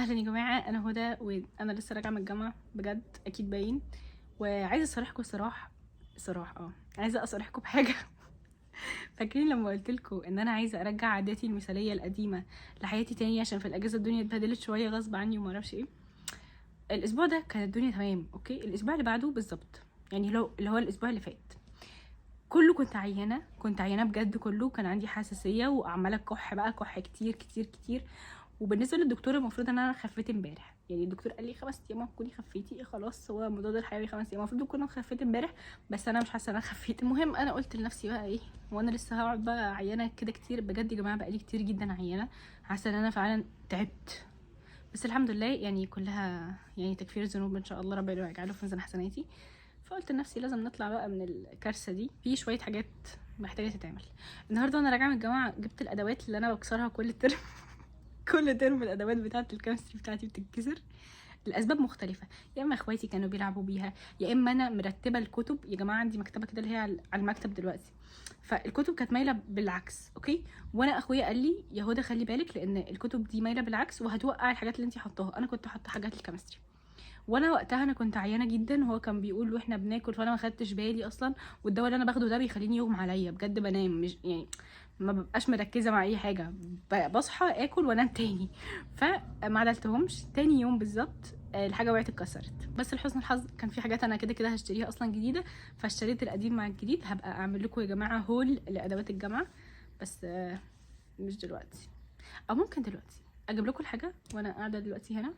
اهلا يا جماعه، انا هدى وانا لسه راجعه من الجامعه بجد، اكيد باين. وعايزه اصارحكم صراحه عايزه اصارحكم بحاجه. فاكرين لما قلت لكم ان انا عايزه ارجع عاداتي المثاليه القديمه لحياتي تاني، عشان في الاجازه الدنيا اتبهدلت شويه غصب عني وما اعرفش ايه. الاسبوع ده كانت الدنيا تمام اوكي، الاسبوع اللي بعده بالظبط، يعني لو اللي هو الاسبوع اللي فات كله كنت عيانه بجد، كله كان عندي حساسيه وعماله كح بقى، كح كتير كتير كتير. وبالنسبه للدكتور المفروض ان انا خفيت امبارح، يعني الدكتور قال لي 5 ايام هتكوني خفيتي، خلاص هو مضاد الحيوي 5 ايام، المفروض اكون خفيت امبارح، بس انا مش حاسه ان انا خفيت. المهم انا قلت لنفسي بقى ايه، وانا لسه هقعد بقى عيانه كده كتير؟ بجد يا جماعه بقى لي كتير جدا عيانه، حاسه ان انا فعلا تعبت. بس الحمد لله يعني كلها يعني تكفير ذنوب ان شاء الله، ربنا يجعله في ميزان حسناتي. فقلت لنفسي لازم نطلع بقى من الكارثه دي، في شويه حاجات محتاجه تتعمل. النهارده وانا راجعه من الجامعه جبت الادوات اللي انا بكسرها كل ترم. كل ترم الادوات بتاعه الكيمستري بتاعتي بتتكسر لاسباب مختلفه، يا اما اخواتي كانوا بيلعبوا بيها، يا اما انا مرتبه الكتب. يا جماعه عندي مكتبه كده اللي هي على المكتب دلوقتي، فالكتب كانت مايله بالعكس اوكي. وانا اخويا قال لي يا هدى خلي بالك، لان الكتب دي مايله بالعكس وهتوقع الحاجات اللي انت حطاها. انا كنت حاطه حاجات الكيمستري، وانا وقتها انا كنت عيانه جدا، وهو كان بيقول واحنا بناكل، فانا ما خدتش بالي اصلا. والدواء اللي انا باخده ده بيخليني يغمى عليا بجد، بنام مش يعني ما ببقاش مركزه مع اي حاجه، بصحى اكل وانام تاني. فما عدلتهمش تاني يوم بالظبط، الحاجه وقعت اتكسرت. بس لحسن الحظ كان في حاجات انا كده كده هشتريها اصلا جديده، فاشتريت القديم مع الجديد. هبقى اعمل لكم يا جماعه هول لادوات الجامعه، بس مش دلوقتي، او ممكن دلوقتي اجيب لكم الحاجه وانا قاعده دلوقتي هنا،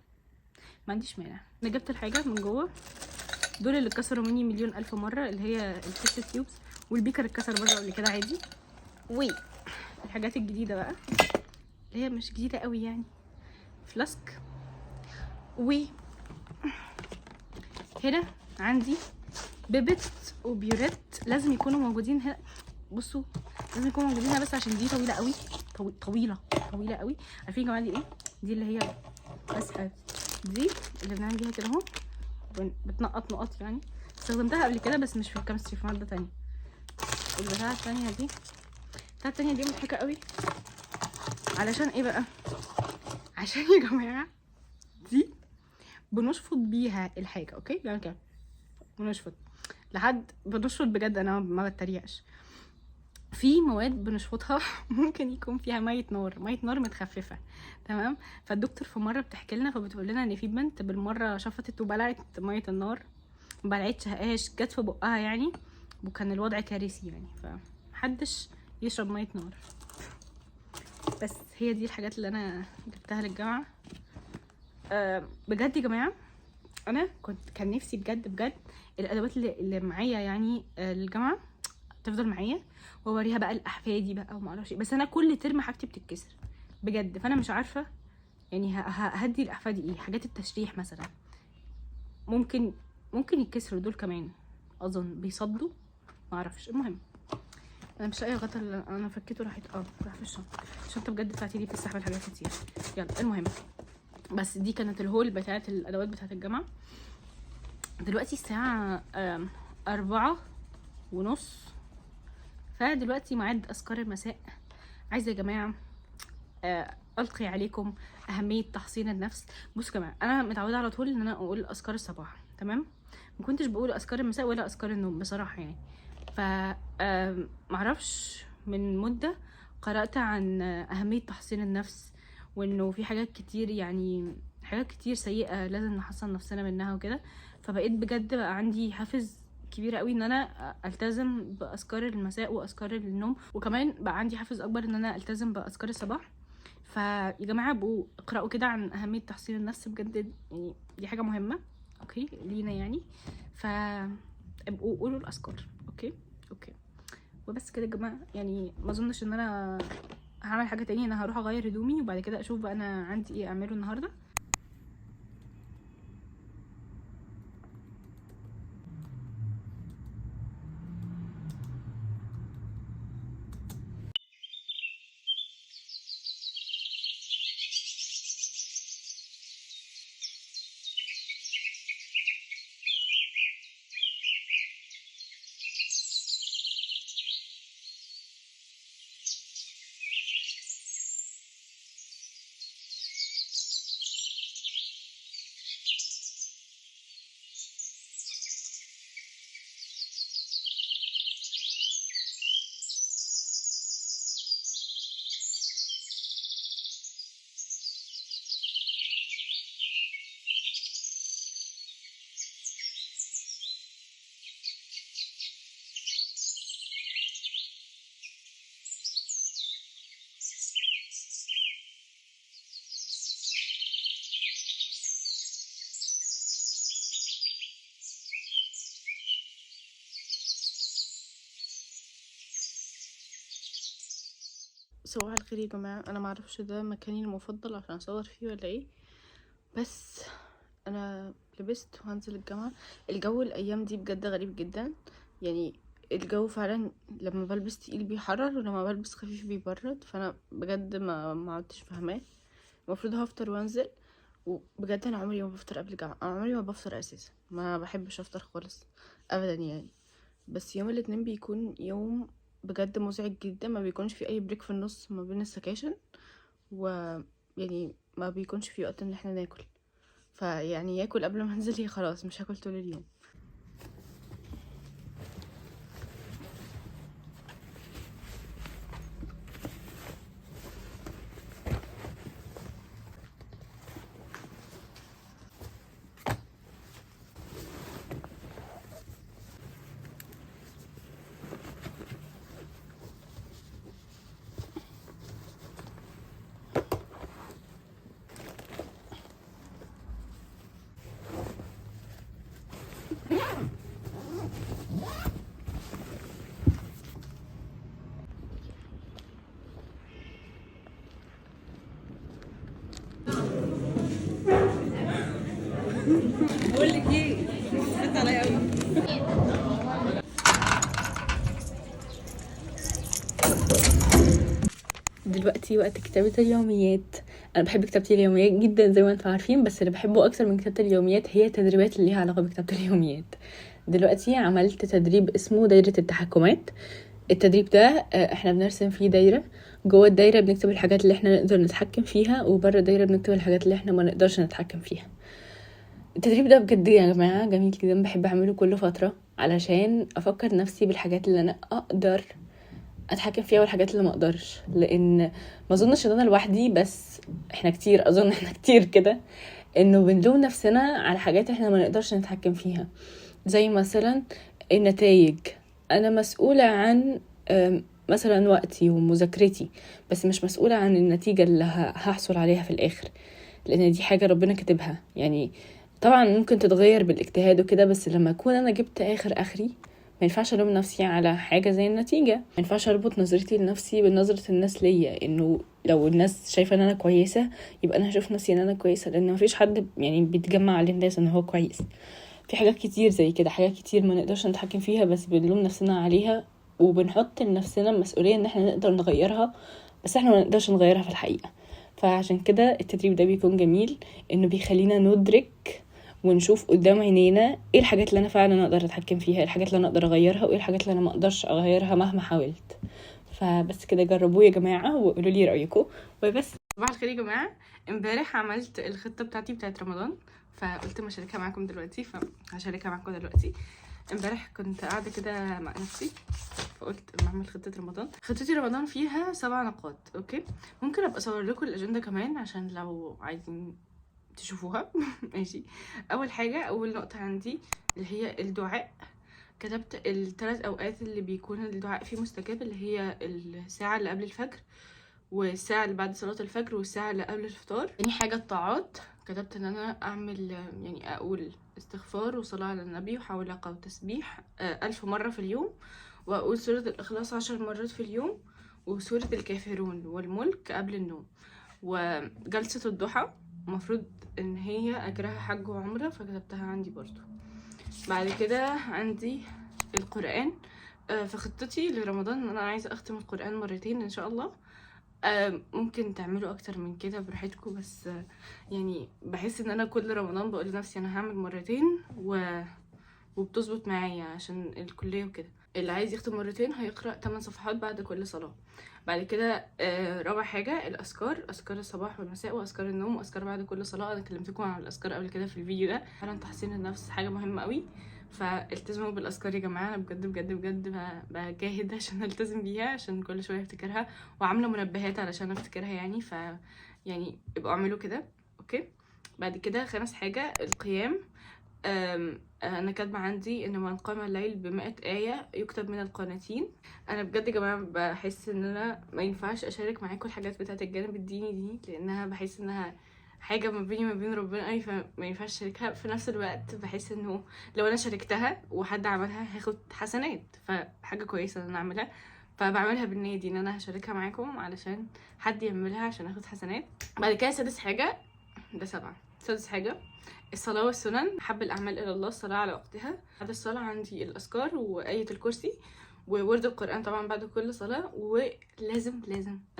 ما عنديش مانع. انا جبت الحاجه من جوه، دول اللي اتكسروا مني مليون الف مره، اللي هي التست تيوبس، والبيكر اتكسر برضه قبل كده عادي. والحاجات الجديده بقى اللي هي مش جديده قوي يعني، فلاسك. وهنا عندي بيبت وبيوريت، لازم يكونوا موجودين هنا. بصوا لازم يكونوا موجودين هنا، بس عشان دي طويله قوي، طويله قوي. عارفين يا جماعه دي ايه؟ دي اللي هي اسهل، دي اللي بنعمل بيها كده اهو، بتنقط نقط يعني. استخدمتها قبل كده بس مش في الكيمستري، في ماده تانية. البتاعه التانية دي، مضحكه قوي. علشان ايه بقى؟ عشان يا جماعه دي بنشفط بيها الحاجه اوكي، يعني كده بنشفط بنشفط بجد، انا ما بتريقش. في مواد بنشفطها ممكن يكون فيها ميه نار متخففه، تمام. فالدكتور في مره بتحكي لنا، فبتقول لنا ان في بنت بالمره شفطت وبلعت ميه النار، ما بلعتش جت في بقها يعني، وكان الوضع كارثي يعني. فمحدش يشرب ميه نار. بس هي دي الحاجات اللي انا جبتها للجامعه. بجد يا جماعه انا كان نفسي بجد الادوات اللي معايا يعني للجامعه تفضل معايا، واوريها بقى لاحفادي بقى وما اعرفش. بس انا كل ترم حاجتي بتتكسر بجد، فانا مش عارفه يعني هدي لاحفادي ايه. حاجات التشريح مثلا ممكن يتكسروا دول كمان، اظن بيصدوا ما اعرفش. المهم انا مش لاقيه غطا اللي انا فكيته، راح في الشنطه بجد بتاعتي دي بتستحمل حاجات كتير. يلا المهم، بس دي كانت الهول بتاعت الادوات بتاعت الجامعه. دلوقتي الساعه 4:30، فدلوقتي ميعاد اذكار المساء. عايزه يا جماعه القي عليكم اهميه تحصين النفس. بصوا يا جماعه، انا متعوده على طول ان انا اقول اذكار الصباح، تمام. ما كنتش بقول اذكار المساء ولا اذكار النوم بصراحه يعني. ف معرفش، من مده قرات عن اهميه تحصين النفس، وانه في حاجات كتير يعني حاجات كتير سيئه لازم نحصن نفسنا منها وكده. فبقيت بجد بقى عندي حافز كبيره قوي ان انا التزم باذكار المساء واذكار النوم، وكمان بقى عندي حافز اكبر ان انا التزم باذكار الصباح. فيا جماعه ابقوا اقراوا كده عن اهميه تحصين النفس بجد، يعني دي حاجه مهمه اوكي لينا يعني. ابقوا قولوا الاذكار اوكي. وبس كده يا جماعه، يعني ما اظنش ان انا هعمل حاجه تانية. انا هروح اغير هدومي وبعد كده اشوف بقى انا عندي ايه اعمله النهارده. صباح الخير يا جماعه. انا معرفش ده مكاني المفضل عشان اصور فيه ولا ايه، بس انا لبست وهنزل الجامعه. الجو الايام دي بجد غريب جدا، يعني الجو فعلا لما بلبس تقيل بيحرر ولما بلبس خفيف بيبرد، فانا بجد ما عدتش فاهماه. المفروض هفطر وانزل، وبجد انا عمري ما بفطر قبل الجامعه، انا عمري ما بفطر اساسا، ما بحبش افطر خالص ابدا يعني. بس يوم الاثنين بيكون يوم بجد مزعج جدا، ما بيكونش في اي بريك في النص ما بين السكاشن، و يعني ما بيكونش في وقت ان احنا ناكل، فيعني ياكل قبل ما انزل، هي خلاص مش هاكل طول اليوم. بقول لك ايه، خدت عليا قوي. دلوقتي وقت كتابة اليوميات. انا بحب كتابة اليوميات جدا زي ما انتم عارفين، بس اللي بحبه اكتر من كتابة اليوميات هي التدريبات اللي ليها علاقة بكتابة اليوميات. دلوقتي عملت تدريب اسمه دايرة التحكمات. التدريب ده احنا بنرسم فيه دايرة، جوه الدايرة بنكتب الحاجات اللي احنا نقدر نتحكم فيها، وبره الدايرة بنكتب الحاجات اللي احنا ما نقدرش نتحكم فيها. التدريب ده بجد يا جماعة جميل جدا، بحب اعمله كل فترة علشان افكر نفسي بالحاجات اللي انا اقدر اتحكم فيها والحاجات اللي ما اقدرش، لان ما اظنش ان انا لوحدي، بس احنا كتير، اظن احنا كتير كده، انه بنلوم نفسنا على حاجات احنا ما نقدرش نتحكم فيها. زي مثلا النتائج، انا مسؤولة عن مثلا وقتي ومذاكرتي، بس مش مسؤولة عن النتيجة اللي هحصل عليها في الاخر، لان دي حاجة ربنا كاتبها. يعني طبعا ممكن تتغير بالاجتهاد وكده، بس لما اكون انا جبت اخري، ما ينفعش الوم نفسي على حاجه زي النتيجه. ما ينفعش اربط نظرتي لنفسي بنظره الناس ليا، انه لو الناس شايفه ان انا كويسه يبقى انا هشوف نفسي ان انا كويسه، لان مفيش حد يعني بيتجمع على الناس ان هو كويس. في حاجات كتير زي كده، حاجات كتير ما نقدرش نتحكم فيها بس بنلوم نفسنا عليها، وبنحط لنفسنا المسؤوليه ان احنا نقدر نغيرها، بس احنا ما نقدرش نغيرها في الحقيقه. فعشان كده التدريب ده بيكون جميل، انه بيخلينا ندرك ونشوف قدام عينينا ايه الحاجات اللي انا فعلا اقدر اتحكم فيها، ايه الحاجات اللي انا اقدر اغيرها، وايه الحاجات اللي انا ما اقدرش اغيرها مهما حاولت. فبس كده، جربوه يا جماعه وقولوا لي رايكم. وبس. صباح الخير يا جماعه. امبارح عملت الخطه بتاعتي بتاعت رمضان، فقلت ما اشاركها معاكم دلوقتي، فهشاركها معاكم دلوقتي. امبارح كنت قاعده كده مع نفسي، فقلت اما اعمل خطه رمضان. خطتي رمضان فيها 7 نقاط. اوكي، ممكن ابقى اصور لكم الاجنده كمان عشان لو عايزين تشوفوها. ماشي. اول حاجه، اول نقطه عندي اللي هي الدعاء. كتبت ال3 اوقات اللي بيكون الدعاء فيه مستجاب، اللي هي الساعه اللي قبل الفجر، والساعه اللي بعد صلاه الفجر، والساعه اللي قبل الفطار. تاني حاجه الطاعات، كتبت ان انا اعمل يعني اقول استغفار وصلاه على النبي وحولقه وتسبيح 1000 مره في اليوم، واقول سوره الاخلاص 10 مرات في اليوم، وسوره الكافرون والملك قبل النوم. وجلسه الضحى المفروض ان هي اجرها حج وعمره، فكتبتها عندي برضو. بعد كده عندي القرآن. في خطتي لرمضان ان انا عايزه اختم القرآن مرتين ان شاء الله. ممكن تعملوا اكتر من كده براحتكم، بس يعني بحس ان انا كل رمضان بقول لنفسي انا هعمل مرتين وبتظبط معايا عشان الكليه وكده. اللي عايز يختم مرتين هيقرأ 8 صفحات بعد كل صلاة. بعد كده رابع حاجة الأذكار، أذكار الصباح والمساء وأذكار النوم وأذكار بعد كل صلاة. أنا كلمتكم عن الأذكار قبل كده في الفيديو ده. فعلا تحسين النفس حاجة مهمة قوي، فالتزموا بالأذكار يا جماعة. أنا بجد بجد بجد بجاهد عشان ألتزم بيها، عشان كل شوية أفتكرها، وعاملة منبهات علشان أفتكرها يعني. يعني ابقوا اعملوا كده. أوكي. بعد كده خامس حاجة القيام. انا كاتبه عندي ان من قام الليل ب100 آية يكتب من القانتين. انا بجد يا جماعه بحس ان انا ما ينفعش اشارك معاكم الحاجات بتاعه الجانب الديني دي، لانها بحس انها حاجه ما بيني وما بين ربنا قوي، فما ينفعش اشاركها. في نفس الوقت بحس انه لو انا شاركتها وحد عملها هاخد حسنات، فحاجه كويسه ان انا اعملها. فبعملها بالنية دي ان انا هشاركها معاكم علشان حد يعملها عشان اخد حسنات. بعد كده سادس حاجة، ده 7. سادس حاجة الصلاة والسنن، حب الأعمال إلى الله، الصلاة على وقتها. بعد الصلاة عندي الأذكار وآية الكرسي وورد القرآن طبعا بعد كل صلاة، ولازم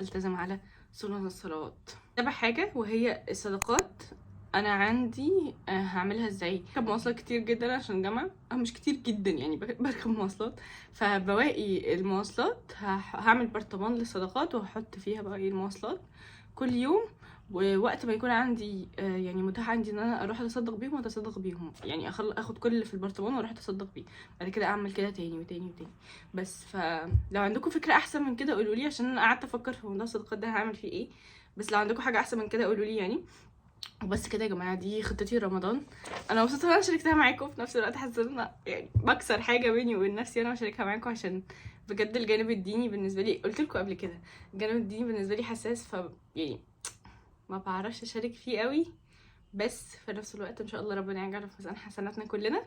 ألتزم على سنن الصلوات. 7 حاجة وهي الصدقات. انا عندي هعملها ازاي؟ بركب مواصلات كتير جدا عشان الجامعه، او مش كتير جدا يعني، بركب مواصلات، فبواقي المواصلات هعمل برطمان للصدقات وهحط فيها بواقي المواصلات كل يوم. ووقت ما يكون عندي يعني متاح عندي ان انا اروح اتصدق بيهم اتصدق بيهم، يعني اخد كل اللي في البرطمان واروح اتصدق بيه، بعد كده اعمل كده تاني وتاني وتاني. بس فلو عندكم فكره احسن من كده قولوا لي، عشان انا قعدت افكر في موضوع الصدقات ده هعمل فيه ايه. بس لو عندكم حاجه احسن من كده قولوا لي يعني. وبس كده يا جماعه، دي خطتي رمضان. انا مبسوطه ان انا شاركتها معاكم، في نفس الوقت حاسه ان يعني بكسر حاجه بيني وبين نفسي انا بشاركها معاكم، عشان بجد الجانب الديني بالنسبه لي، قلت لكم قبل كده الجانب الديني بالنسبه لي حساس، يعني ما بعرفش اشارك فيه قوي. بس في نفس الوقت ان شاء الله ربنا يجعله في ميزان حسناتنا كلنا،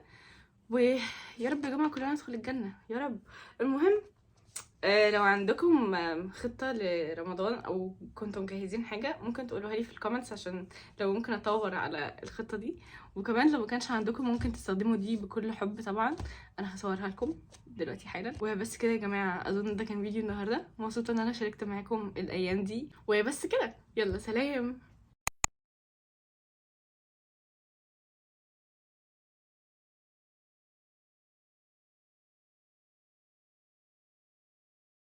ويا رب يا جماعه كلنا ندخل الجنه يا رب. المهم لو عندكم خطة لرمضان او كنتم مجهزين حاجة ممكن تقولوها لي في الكومنتس، عشان لو ممكن اطور على الخطة دي. وكمان لو ما كانش عندكم ممكن تستخدموا دي بكل حب طبعا، انا هصورها لكم دلوقتي حالا. وبس كده يا جماعة، اظن ده كان فيديو النهاردة، مبسوطة ان انا شاركت معاكم الايام دي. وبس كده، يلا سلام.